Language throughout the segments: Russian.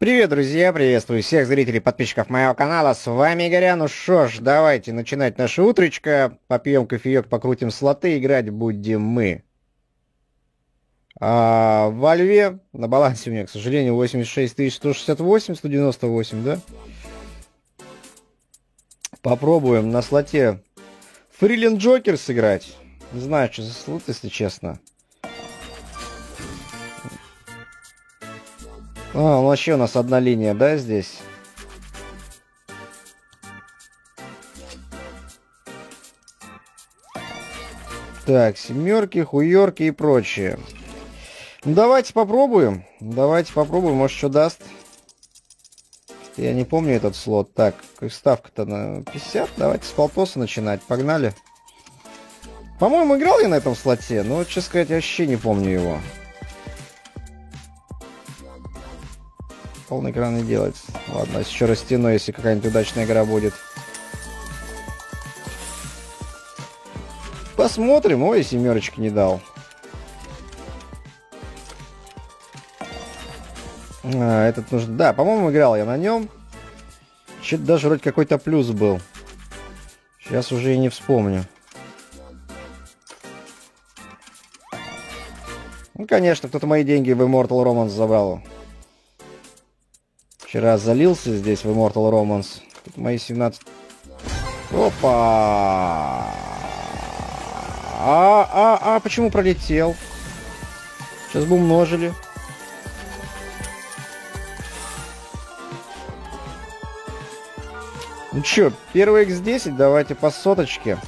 Привет, друзья! Приветствую всех зрителей, подписчиков моего канала. С вами Игоря. Ну что ж, давайте начинать наше утречко. Попьем кофеек, покрутим слоты. Играть будем мы. Во льве на балансе у меня, к сожалению, 86 168, 198, да? Попробуем на слоте Фрилин Джокер сыграть. Не знаю, что за слот, если честно. Вообще у нас одна линия, да, здесь? Так, семерки, хуерки и прочее. Ну, давайте попробуем. Давайте попробуем, может, что даст. Я не помню этот слот. Так, ставка-то на 50. Давайте с полтоса начинать. Погнали. По-моему, играл я на этом слоте, но, честно сказать, я вообще не помню его. Полный экран не делать. Ладно, еще растяну, если какая-нибудь удачная игра будет. Посмотрим. Ой, семерочки не дал. Этот нужно... Да, по-моему, играл я на нем. Что-то даже вроде какой-то плюс был. Сейчас уже и не вспомню. Ну, конечно, кто-то мои деньги в Immortal Romance забрал. Вчера залился здесь в Immortal Romance. Тут мои 17... Опа! Почему пролетел? Сейчас бы умножили. Ну чё, первый x10, давайте по соточке.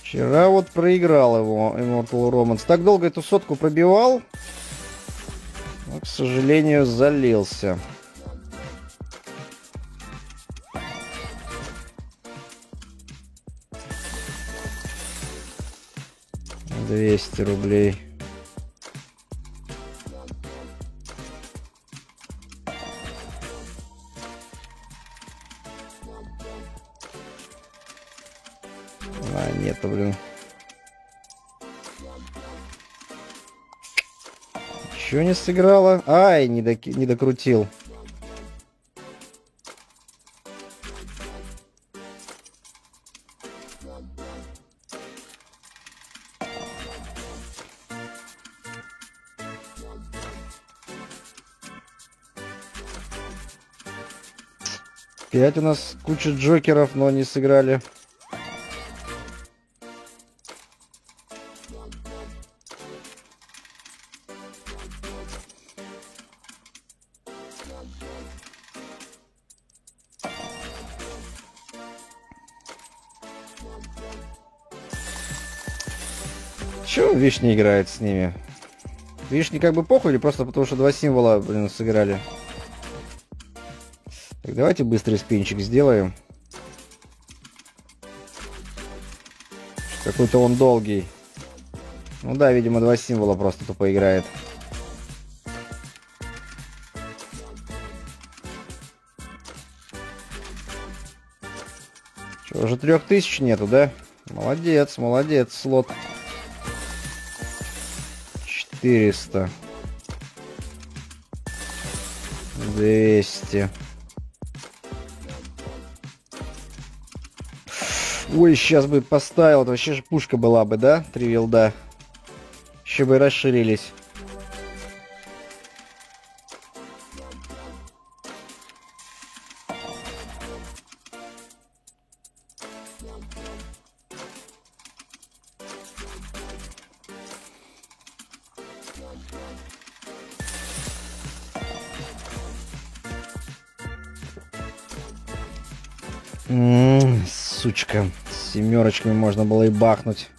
Вчера вот проиграл его Immortal Romance. Так долго эту сотку пробивал, но, к сожалению, залился. $200. Нету, блин. Чего не сыграла? Ай, не докрутил. Опять у нас куча джокеров, но не сыграли. Чего вишни играет с ними? Вишни как бы похуй или просто потому что два символа, блин, сыграли? Так, давайте быстрый спинчик сделаем. Какой-то он долгий. Ну да, видимо, два символа просто тупо играет. Что, уже 3000 нету, да? Молодец, молодец, слот. 400. 200. Ой, сейчас бы поставил, это вообще же пушка была бы, да? 3 вилда. Еще бы расширились. Сучка. С семерочками можно было и бахнуть.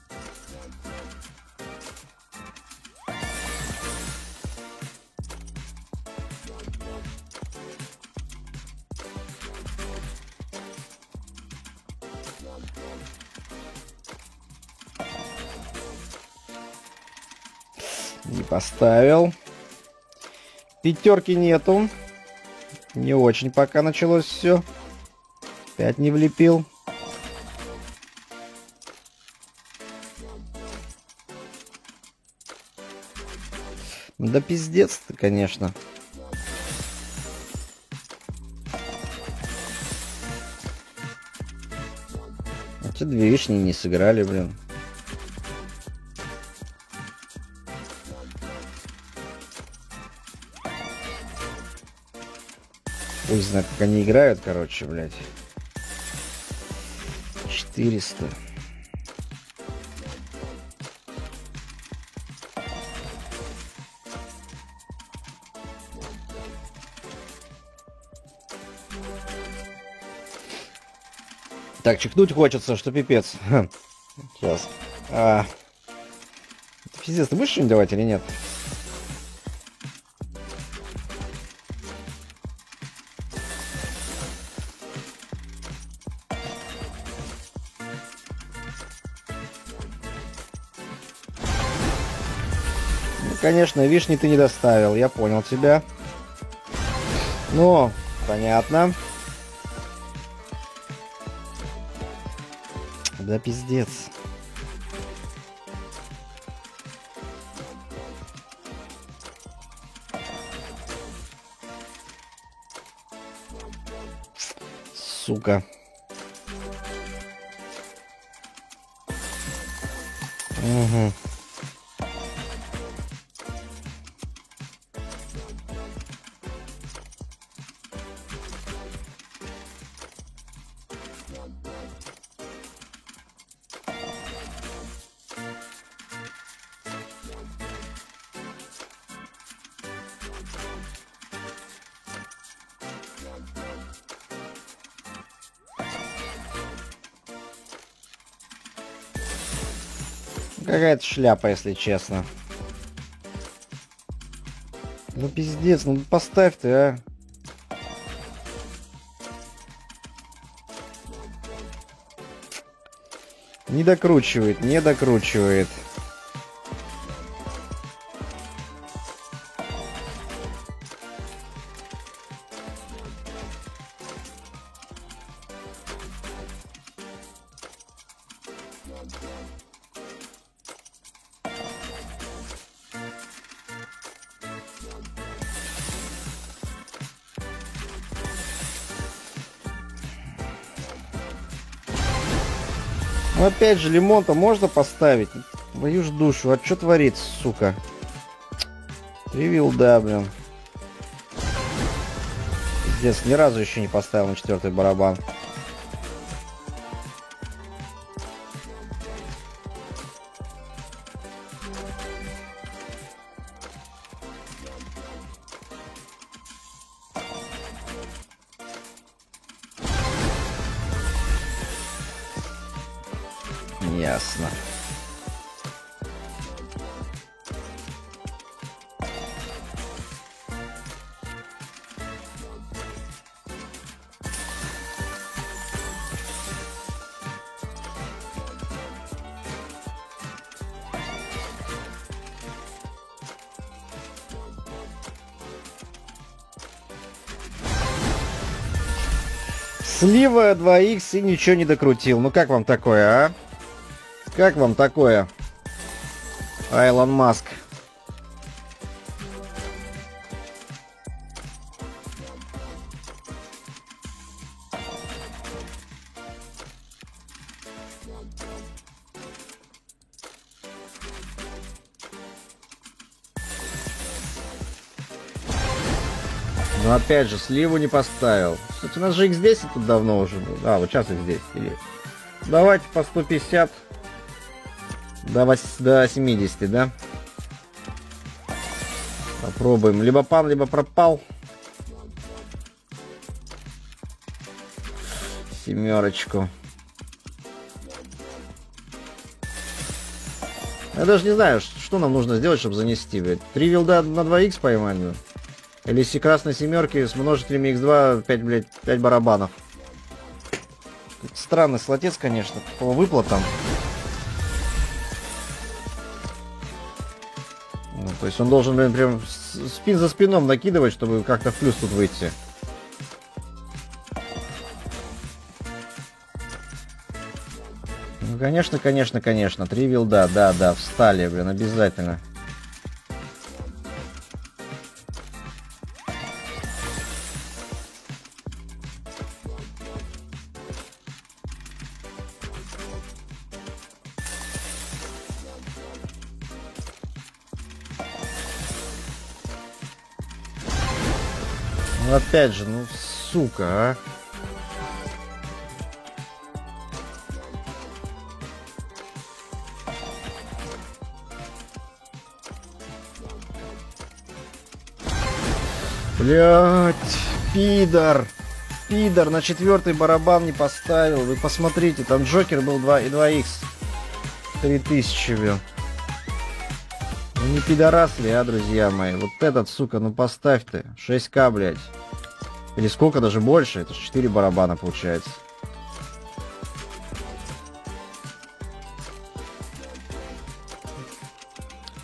Не поставил. Пятерки нету. Не очень пока началось все. 5 не влепил. Да пиздец ты, конечно. Эти две вишни не сыграли, блин. Пусть знает, как они играют, короче, блядь. 400. Так, чихнуть хочется, что пипец. Сейчас. Пиздец, ты будешь что-нибудь давать или нет? Ну, конечно, вишни ты не доставил, я понял тебя. Ну, понятно. Да пиздец. Сука. Угу. Какая-то шляпа, если честно. Ну пиздец, ну поставь ты, а. Не докручивает, не докручивает. Ну опять же, лимон-то можно поставить? Твою ж душу, а что творится, сука? Привил, да, блин. Пиздец, ни разу еще не поставил на 4-й барабан. Ясно. Слива 2х и ничего не докрутил. Ну как вам такое, а? Как вам такое, Илон Маск? Но опять же, сливу не поставил. Кстати, у нас же X10 тут давно уже был. А, вот сейчас X10. Или... Давайте по 150 до 70, да? Попробуем. Либо пан, либо пропал. Семерочку. Я даже не знаю, что нам нужно сделать, чтобы занести, блядь. 3 вилда на 2х поймать, блядь. Или с красной семерки с множителями x2 5, блядь, 5 барабанов. Странный слотец, конечно, по выплатам. Ну, то есть он должен, блин, прям спин за спином накидывать, чтобы как-то в плюс тут выйти. Ну, конечно, конечно, конечно. 3 вилда, да, встали, блин, обязательно. Ну опять же, ну сука, а. Блять, пидор. Пидор на 4-й барабан не поставил. Вы посмотрите, там Джокер был 2х. 3000, блин. Ну не пидорас ли, а, друзья мои? Вот этот, сука, ну поставь ты. 6к, блядь. Или сколько, даже больше. Это же 4 барабана получается.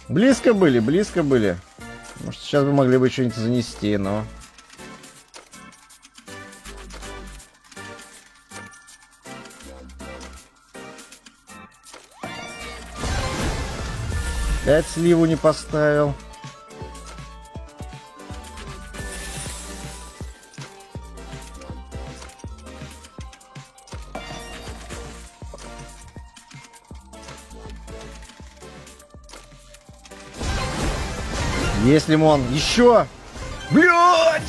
Близко были, близко были. Может, сейчас бы могли бы что-нибудь занести, но... Опять сливу не поставил. Есть лимон. Еще! Блять!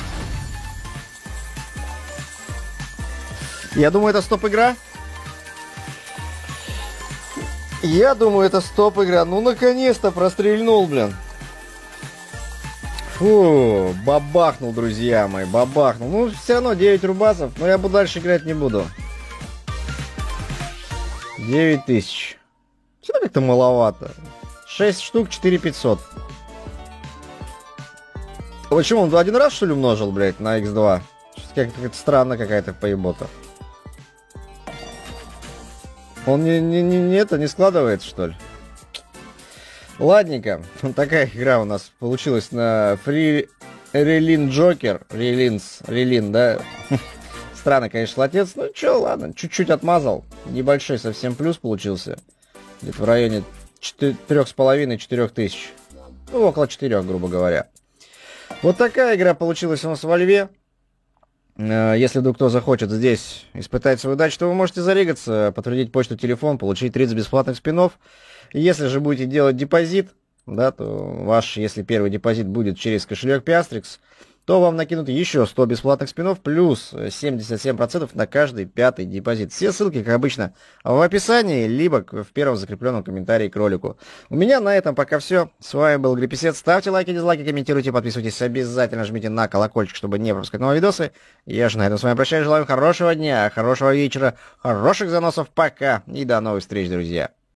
Я думаю, это стоп-игра. Я думаю, это стоп-игра. Ну, наконец-то прострельнул, блин. Фу, бабахнул, друзья мои, бабахнул. Ну, все равно 9 рубасов, но я дальше играть не буду. 9000. Все как-то маловато. 6 штук, 4500. Почему он один раз, что ли, умножил, блядь, на x2? Как-то странно какая-то поебота. Он не складывается, что ли? Ладненько. Такая игра у нас получилась на Free Relin Joker. Relin, да? Странно, конечно, лотец. Ну, чё, ладно. Чуть-чуть отмазал. Небольшой совсем плюс получился. Где-то в районе 3,5-4 тысяч. Ну, около 4, грубо говоря. Вот такая игра получилась у нас во Льве. Если вдруг кто захочет здесь испытать свою удачу, то вы можете зарегаться, подтвердить почту, телефон, получить 30 бесплатных спинов. Если же будете делать депозит, да, то ваш, если первый депозит будет через кошелек Piastrix, то вам накинут еще 100 бесплатных спинов, плюс 77% на каждый 5-й депозит. Все ссылки, как обычно, в описании, либо в первом закрепленном комментарии к ролику. У меня на этом пока все. С вами был Грипписет. Ставьте лайки, дизлайки, комментируйте, подписывайтесь, обязательно жмите на колокольчик, чтобы не пропускать новые видосы. Я же на этом с вами прощаюсь. Желаю хорошего дня, хорошего вечера, хороших заносов. Пока и до новых встреч, друзья.